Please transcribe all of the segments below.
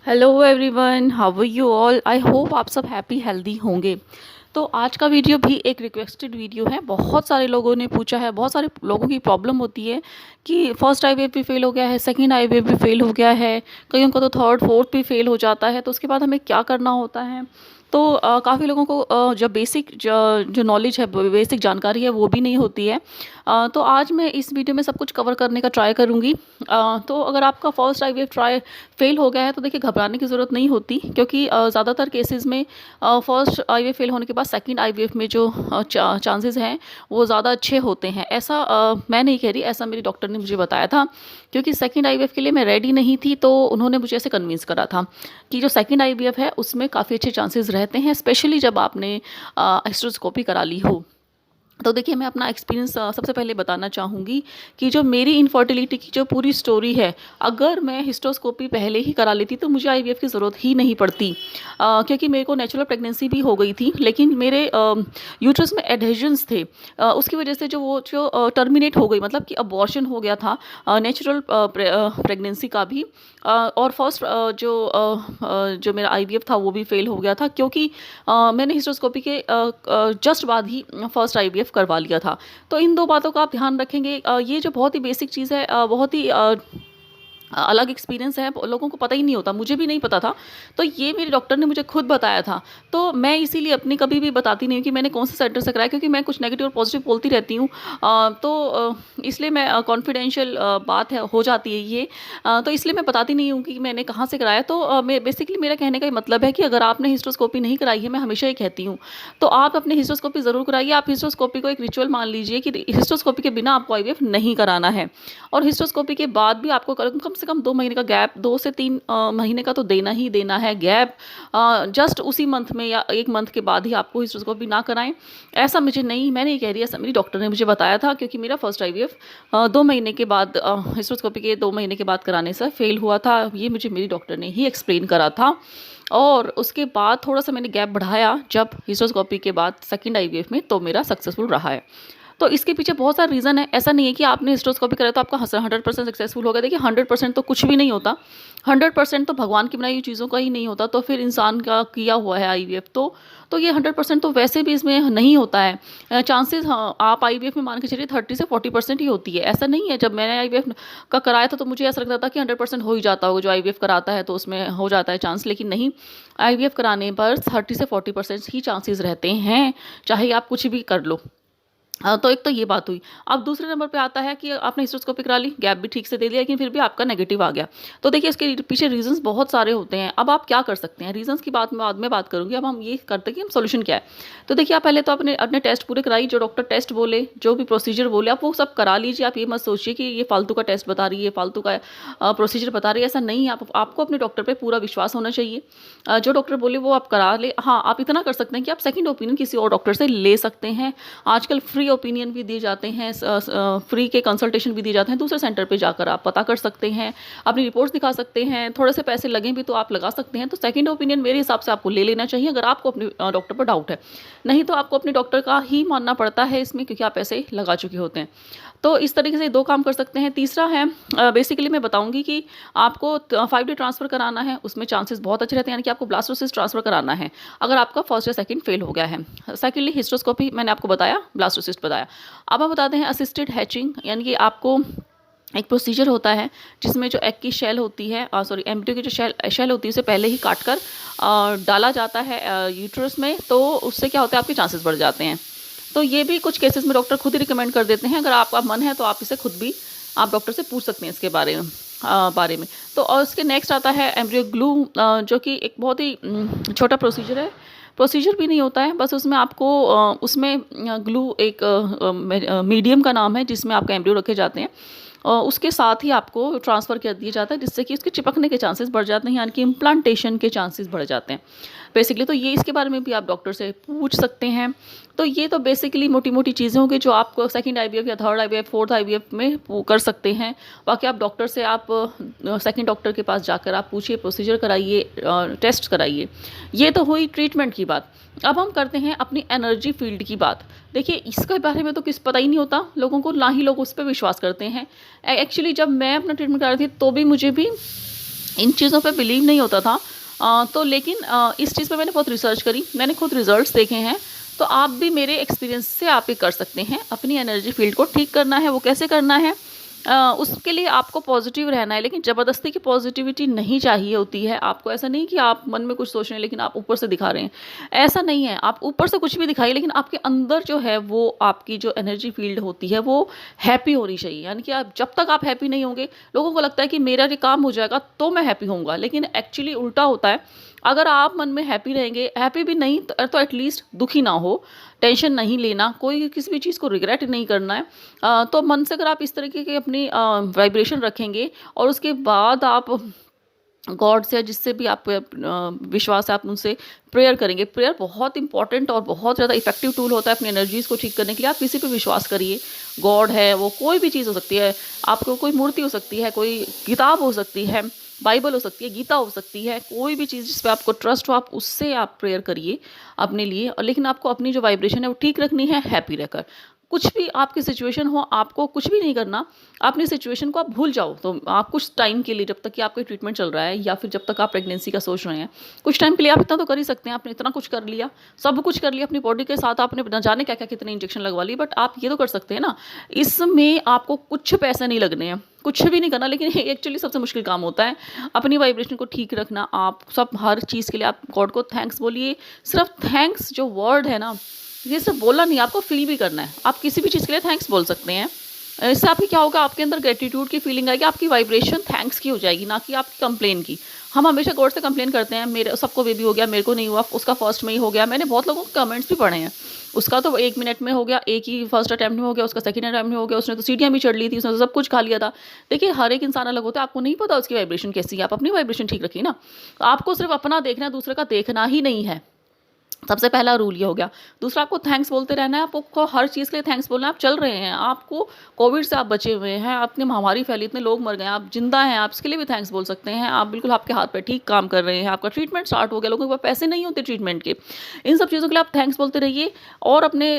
Hello everyone, how are you all. I hope आप सब happy healthy होंगे। तो आज का वीडियो भी एक रिक्वेस्टेड वीडियो है। बहुत सारे लोगों ने पूछा है, बहुत सारे लोगों की प्रॉब्लम होती है कि फर्स्ट आईवीएफ भी फेल हो गया है, सेकंड आईवीएफ भी फेल हो गया है, कईयों का तो थर्ड फोर्थ भी फेल हो जाता है। तो उसके बाद हमें क्या करना होता है। तो काफ़ी लोगों को जो बेसिक जो नॉलेज है, बेसिक जानकारी है, वो भी नहीं होती है। तो आज मैं इस वीडियो में सब कुछ कवर करने का ट्राई करूँगी। तो अगर आपका फर्स्ट आईवीएफ ट्राई फेल हो गया है तो देखिए, घबराने की ज़रूरत नहीं होती, क्योंकि ज़्यादातर केसेस में फर्स्ट आईवीएफ फेल होने के बाद सेकंड आईवीएफ में जो चांसेस हैं वो ज़्यादा अच्छे होते हैं। ऐसा मैं नहीं कह रही, ऐसा मेरी डॉक्टर ने मुझे बताया था, क्योंकि सेकंड आईवीएफ के लिए मैं रेडी नहीं थी। तो उन्होंने मुझे ऐसे कन्विंस करा था कि जो सेकंड आईवीएफ है उसमें काफ़ी अच्छे चांसेस रहते हैं, स्पेशली जब आपने हिस्ट्रोस्कोपी करा ली हो। तो देखिए, मैं अपना एक्सपीरियंस सबसे पहले बताना चाहूँगी कि जो मेरी इनफर्टिलिटी की जो पूरी स्टोरी है, अगर मैं हिस्टोस्कोपी पहले ही करा लेती तो मुझे आईवीएफ की ज़रूरत ही नहीं पड़ती। क्योंकि मेरे को नेचुरल प्रेगनेंसी भी हो गई थी, लेकिन मेरे यूट्रस में एडहेजन्स थे। उसकी वजह से जो टर्मिनेट हो गई, मतलब कि अबॉर्शन हो गया था नेचुरल प्रेगनेंसी का भी। और फर्स्ट जो मेरा आईवीएफ था वो भी फेल हो गया था, क्योंकि मैंने हिस्टोस्कोपी के जस्ट बाद ही फर्स्ट आईवीएफ करवा लिया था। तो इन दो बातों का आप ध्यान रखेंगे। ये जो बहुत ही बेसिक चीज़ है, बहुत ही अलग एक्सपीरियंस है, लोगों को पता ही नहीं होता, मुझे भी नहीं पता था। तो ये मेरे डॉक्टर ने मुझे खुद बताया था। तो मैं इसीलिए अपनी कभी भी बताती नहीं हूँ कि मैंने कौन से सेंटर से कराया, क्योंकि मैं कुछ नेगेटिव और पॉजिटिव बोलती रहती हूँ। इसलिए मैं कॉन्फिडेंशियल बात है, हो जाती है ये। तो इसलिए मैं बताती नहीं हूँ कि मैंने कहाँ से कराया। तो मैं बेसिकली, मेरा कहने का ये मतलब है कि अगर आपने हिस्टोस्कोपी नहीं कराई है, मैं हमेशा ये कहती हूँ, तो आप अपने हिस्टोस्कोपी ज़रूर कराइए। आप हिस्टोस्कोपी को एक रिचुअल मान लीजिए कि हिस्टोस्कोपी के बिना आपको आईवीएफ नहीं कराना है। और हिस्टोस्कोपी के बाद भी आपको कम से कम 2 महीने का गैप, 2 से 3 महीने का तो देना ही देना है गैप। जस्ट उसी मंथ में या एक मंथ के बाद ही आपको हिस्टोस्कोपी ना कराएं। ऐसा मुझे नहीं, मैं नहीं कह रही, ऐसा मेरी डॉक्टर ने मुझे बताया था, क्योंकि मेरा फर्स्ट आईवीएफ 2 महीने के बाद, हिस्टोस्कोपी के 2 महीने के बाद कराने से फेल हुआ था। ये मुझे मेरी डॉक्टर ने ही एक्सप्लेन करा था। और उसके बाद थोड़ा सा मैंने गैप बढ़ाया जब हिस्टोस्कोपी के बाद सेकंड आईवीएफ में, तो मेरा सक्सेसफुल रहा है। तो इसके पीछे बहुत सारा रीज़न है। ऐसा नहीं है कि आपने हिस्टोस्कोपी कराया तो आपका 100% सक्सेसफुल होगा। देखिए, 100% तो कुछ भी नहीं होता। 100% तो भगवान की बनाई हुई चीज़ों का ही नहीं होता, तो फिर इंसान का किया हुआ है आईवीएफ। तो ये 100% तो वैसे भी इसमें नहीं होता है। चांसेस, हाँ, आप आईवीएफ में मान के चलिए 30 से 40% ही होती है। ऐसा नहीं है, जब मैंने आईवीएफ का कराया था तो मुझे ऐसा लगता था कि 100% हो ही जाता होगा, जो आईवीएफ कराता है तो उसमें हो जाता है चांस। लेकिन नहीं, आईवीएफ कराने पर 30 से 40% ही चांसेस रहते हैं, चाहे आप कुछ भी कर लो। तो एक तो ये बात हुई। अब दूसरे नंबर पे आता है कि आपने हिस्टोस्कोपी करा ली, गैप भी ठीक से दे दिया, लेकिन फिर भी आपका नेगेटिव आ गया। तो देखिए, इसके पीछे रीजंस बहुत सारे होते हैं। अब आप क्या कर सकते हैं, रीजंस की बात मैं बाद में बात करूंगी। अब हम ये करते हैं कि हम सोल्यूशन क्या है। तो देखिए, आप पहले तो अपने अपने टेस्ट पूरे कराइए, जो डॉक्टर टेस्ट बोले, जो भी प्रोसीजर बोले, आप वो सब करा लीजिए। आप ये मत सोचिए कि ये फालतू का टेस्ट बता रही है, फालतू का प्रोसीजर बता रही है, ऐसा नहीं है। आपको अपने डॉक्टर पर पूरा विश्वास होना चाहिए। जो डॉक्टर बोले वो आप करा ले। हाँ, आप इतना कर सकते हैं कि आप सेकेंड ओपिनियन किसी और डॉक्टर से ले सकते हैं। आजकल फ्री ओपिनियन भी दिए जाते हैं, फ्री के कंसल्टेशन भी दिए जाते हैं। दूसरे सेंटर पे जाकर आप पता कर सकते हैं, अपनी रिपोर्ट्स दिखा सकते हैं। थोड़े से पैसे लगें भी तो आप लगा सकते हैं। तो सेकंड ओपिनियन मेरे हिसाब से आपको ले लेना चाहिए, अगर आपको अपने डॉक्टर पर डाउट है। नहीं तो आपको अपने डॉक्टर का ही मानना पड़ता है इसमें, क्योंकि आप पैसे लगा चुके होते हैं। तो इस तरीके से 2 काम कर सकते हैं। तीसरा है, बेसिकली मैं बताऊंगी कि आपको 5D ट्रांसफ़र कराना है, उसमें चांसेस बहुत अच्छे रहते हैं, यानी कि आपको ब्लास्टोसिस्ट ट्रांसफ़र कराना है अगर आपका फर्स्ट या सेकंड फेल हो गया है। सेकेंडली, हिस्टोस्कोपी मैंने आपको बताया, ब्लास्टोसिस्ट बताया। अब हम बताते हैं असिस्टेड हैचिंग, यानी कि आपको एक प्रोसीजर होता है जिसमें जो एग की शेल होती है, सॉरी, एम्ब्रियो की जो शेल होती है, उसे पहले ही काट कर डाला जाता है यूट्रस में। तो उससे क्या होता है, आपके चांसेस बढ़ जाते हैं। तो ये भी कुछ केसेस में डॉक्टर खुद ही रिकमेंड कर देते हैं। अगर आपका मन है तो आप इसे खुद भी, आप डॉक्टर से पूछ सकते हैं इसके बारे में। तो और उसके नेक्स्ट आता है एम्ब्रियो ग्लू, जो कि एक बहुत ही छोटा प्रोसीजर है। प्रोसीजर भी नहीं होता है, बस उसमें आपको उसमें ग्लू एक मीडियम का नाम है जिसमें आपका एम्ब्रियो रखे जाते हैं। उसके साथ ही आपको ट्रांसफ़र कर दिया जाता है, जिससे कि उसके चिपकने के चांसेस बढ़ जाते हैं, यानी कि इम्प्लांटेशन के चांसेस बढ़ जाते हैं बेसिकली। तो ये, इसके बारे में भी आप डॉक्टर से पूछ सकते हैं। तो ये तो बेसिकली मोटी मोटी चीज़ें होंगी जो आपको सेकंड आईवीएफ या थर्ड आईवीएफ, फोर्थ आईवीएफ में वो कर सकते हैं। बाकी आप डॉक्टर से, आप सेकंड डॉक्टर के पास जाकर आप पूछिए, प्रोसीजर कराइए, टेस्ट कराइए। ये तो हुई ट्रीटमेंट की बात। अब हम करते हैं अपनी एनर्जी फील्ड की बात। देखिए, इसके बारे में तो किस पता ही नहीं होता लोगों को, ना ही लोग उस पर विश्वास करते हैं। एक्चुअली जब मैं अपना ट्रीटमेंट करा रही थी तो भी मुझे भी इन चीज़ों पे बिलीव नहीं होता था। तो लेकिन इस चीज़ पे मैंने बहुत रिसर्च करी, मैंने खुद रिज़ल्ट्स देखे हैं। तो आप भी मेरे एक्सपीरियंस से आप ये कर सकते हैं। अपनी एनर्जी फ़ील्ड को ठीक करना है, वो कैसे करना है? उसके लिए आपको पॉज़िटिव रहना है, लेकिन ज़बरदस्ती की पॉज़िटिविटी नहीं चाहिए होती है। आपको ऐसा नहीं कि आप मन में कुछ सोच रहे हैं लेकिन आप ऊपर से दिखा रहे हैं, ऐसा नहीं है। आप ऊपर से कुछ भी दिखाइए, लेकिन आपके अंदर जो है वो आपकी जो एनर्जी फ़ील्ड होती है वो हैप्पी होनी चाहिए। यानी कि आप जब तक आप हैप्पी नहीं होंगे, लोगों को लगता है कि मेरा ये काम हो जाएगा तो मैं हैप्पी होऊँगा, लेकिन एक्चुअली उल्टा होता है। अगर आप मन में हैप्पी रहेंगे, हैप्पी भी नहीं तो एटलीस्ट दुखी ना हो, टेंशन नहीं लेना, कोई किसी भी चीज़ को रिग्रेट नहीं करना है। तो मन से अगर आप इस तरीके की अपनी वाइब्रेशन रखेंगे और उसके बाद आप गॉड से, जिससे भी आप विश्वास है, आप उनसे प्रेयर करेंगे। प्रेयर बहुत इंपॉर्टेंट और बहुत ज़्यादा इफेक्टिव टूल होता है अपनी एनर्जीज़ को ठीक करने के लिए। आप किसी पे विश्वास करिए, गॉड है, वो कोई भी चीज़ हो सकती है, आपको कोई मूर्ति हो सकती है, कोई किताब हो सकती है, बाइबल हो सकती है, गीता हो सकती है, कोई भी चीज़ जिस पे आपको ट्रस्ट हो, आप उससे आप प्रेयर करिए अपने लिए। और लेकिन आपको अपनी जो वाइब्रेशन है वो ठीक रखनी है, हैप्पी रहकर। कुछ भी आपकी सिचुएशन हो, आपको कुछ भी नहीं करना, अपनी सिचुएशन को आप भूल जाओ। तो आप कुछ टाइम के लिए, जब तक कि आपका ट्रीटमेंट चल रहा है या फिर जब तक आप प्रेगनेंसी का सोच रहे हैं, कुछ टाइम के लिए आप इतना तो कर ही सकते हैं। आपने इतना कुछ कर लिया, सब कुछ कर लिया अपनी बॉडी के साथ, आपने न जाने क्या क्या कितने इंजेक्शन लगवा लिए, बट आप ये तो कर सकते हैं ना। इसमें आपको कुछ पैसे नहीं लगने हैं, कुछ भी नहीं करना, लेकिन एक्चुअली सबसे मुश्किल काम होता है अपनी वाइब्रेशन को ठीक रखना। आप सब हर चीज़ के लिए आप गॉड को थैंक्स बोलिए। सिर्फ थैंक्स जो वर्ड है ना, ये सिर्फ बोलना नहीं, आपको फील भी करना है। आप किसी भी चीज़ के लिए थैंक्स बोल सकते हैं। इससे आपकी क्या होगा, आपके अंदर ग्रेटिट्यूड की फीलिंग आएगी, आपकी वाइब्रेशन थैंक्स की हो जाएगी, ना कि आपकी कंप्लेन की। हम हमेशा गॉड से कंप्लेन करते हैं, मेरे सबको बेबी हो गया, मेरे को नहीं हुआ, उसका फर्स्ट में ही हो गया। मैंने बहुत लोगों के कमेंट्स भी पढ़े हैं, उसका तो 1 मिनट में हो गया, एक ही फर्स्ट अटेम्प्ट में हो गया, उसका सेकंड अटेम्प्ट में हो गया, उसने तो सीढ़ियाँ भी चढ़ ली थी, उसने तो सब कुछ खा लिया था। देखिए, हर एक इंसान अलग होता है, आपको नहीं पता उसकी वाइब्रेशन कैसी है, आप अपनी वाइब्रेशन ठीक रखिए ना। आपको सिर्फ अपना देखना है, दूसरे का देखना ही नहीं है। सबसे पहला रूल ये हो गया। दूसरा, आपको थैंक्स बोलते रहना है, आपको हर चीज़ के लिए थैंक्स बोलना है। आप चल रहे हैं, आपको कोविड से आप बचे हुए हैं, आपने महामारी फैली, इतने लोग मर गए, आप जिंदा हैं, आप इसके लिए भी थैंक्स बोल सकते हैं। आप बिल्कुल आपके हाथ पे ठीक काम कर रहे हैं, आपका ट्रीटमेंट स्टार्ट हो गया, लोगों के पास पैसे नहीं होते ट्रीटमेंट के। इन सब चीज़ों के लिए आप थैंक्स बोलते रहिए और अपने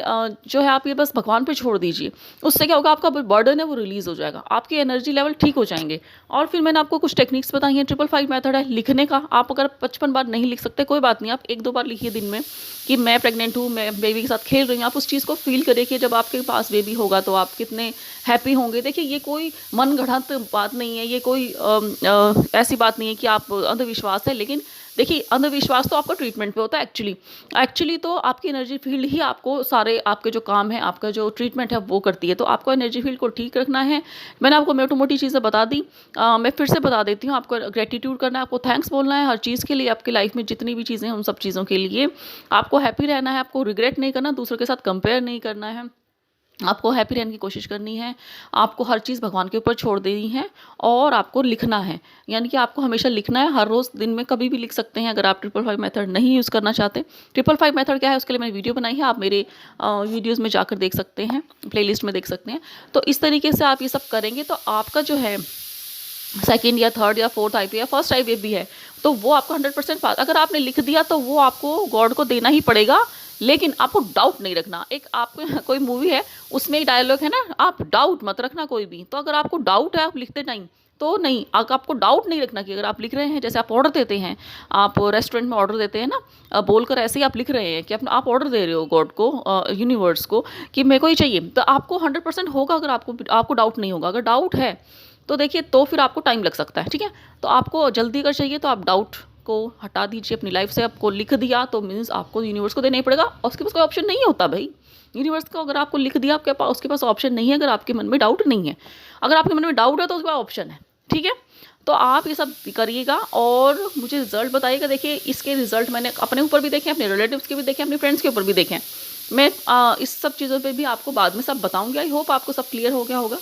जो है आप ये बस भगवान पे छोड़ दीजिए। उससे क्या होगा, आपका बर्डन है वो रिलीज़ हो जाएगा, आपकी एनर्जी लेवल ठीक हो जाएंगे। और फिर मैंने आपको कुछ टेक्निक्स बताई हैं। 555 मेथड है लिखने का। आप अगर 55 बार नहीं लिख सकते, कोई बात नहीं, आप 1-2 बार लिखिए दिन में कि मैं प्रेग्नेंट हूँ, मैं बेबी के साथ खेल रही हूँ। आप उस चीज़ को फ़ील करिए कि जब आपके पास बेबी होगा तो आप कितने हैप्पी होंगे। देखिए, ये कोई मनगढ़ंत बात नहीं है, ये कोई ऐसी बात नहीं है कि आप अंधविश्वास है। लेकिन देखिए, अंधविश्वास तो आपका ट्रीटमेंट पे होता है एक्चुअली तो आपकी एनर्जी फील्ड ही आपको सारे आपके जो काम है, आपका जो ट्रीटमेंट है वो करती है। तो आपको एनर्जी फील्ड को ठीक रखना है। मैंने आपको मोटी मोटी चीज़ें बता दी, मैं फिर से बता देती हूँ। आपको ग्रेटिट्यूड करना है, आपको थैंक्स बोलना है हर चीज़ के लिए, आपकी लाइफ में जितनी भी चीज़ें हैं उन सब चीज़ों के लिए। आपको हैप्पी रहना है, आपको रिग्रेट नहीं करना, दूसरों के साथ कंपेयर नहीं करना है, आपको हैप्पी रहने की कोशिश करनी है। आपको हर चीज़ भगवान के ऊपर छोड़ देनी है और आपको लिखना है। यानी कि आपको हमेशा लिखना है, हर रोज़ दिन में कभी भी लिख सकते हैं अगर आप 555 मेथड नहीं यूज़ करना चाहते। 555 मेथड क्या है, उसके लिए मैंने वीडियो बनाई है, आप मेरे वीडियोज़ में जाकर देख सकते हैं, प्लेलिस्ट में देख सकते हैं। तो इस तरीके से आप ये सब करेंगे तो आपका जो है सेकंड या थर्ड या फोर्थ आईपी या फर्स्ट आई भी है, तो वो आपको 100% पास। अगर आपने लिख दिया तो वो आपको गॉड को देना ही पड़ेगा, लेकिन आपको डाउट नहीं रखना। एक आपको कोई मूवी है, उसमें एक डायलॉग है ना, आप डाउट मत रखना कोई भी। तो अगर आपको डाउट है आप लिखते टाइम, तो नहीं, आपको डाउट नहीं रखना कि अगर आप लिख रहे हैं, जैसे आप ऑर्डर देते हैं, आप रेस्टोरेंट में ऑर्डर देते हैं ना, बोलकर ऐसे ही आप लिख रहे हैं कि अपना आप ऑर्डर दे रहे हो गॉड को, यूनिवर्स को, कि मेरे को ही चाहिए, तो आपको 100% होगा। अगर आपको डाउट नहीं होगा, अगर डाउट है तो देखिए, तो फिर आपको टाइम लग सकता है, ठीक है। तो आपको जल्दी अगर चाहिए तो आप डाउट को हटा दीजिए अपनी लाइफ से। आपको लिख दिया तो मीन्स आपको यूनिवर्स को देना ही पड़ेगा, और उसके पास कोई ऑप्शन नहीं होता भाई। यूनिवर्स को अगर आपको लिख दिया, आपके पास उसके पास ऑप्शन नहीं है। अगर आपके मन में डाउट नहीं है, अगर आपके मन में डाउट है तो उसके पास ऑप्शन है, ठीक है। तो आप ये सब करिएगा और मुझे रिजल्ट बताइएगा। देखिए, इसके रिजल्ट मैंने अपने ऊपर भी देखे, अपने रिलेटिव्स के भी देखे, अपने फ्रेंड्स के ऊपर भी देखे। मैं इस सब चीज़ों पे भी आपको बाद में सब बताऊंगी। आई होप आपको सब क्लियर हो गया होगा।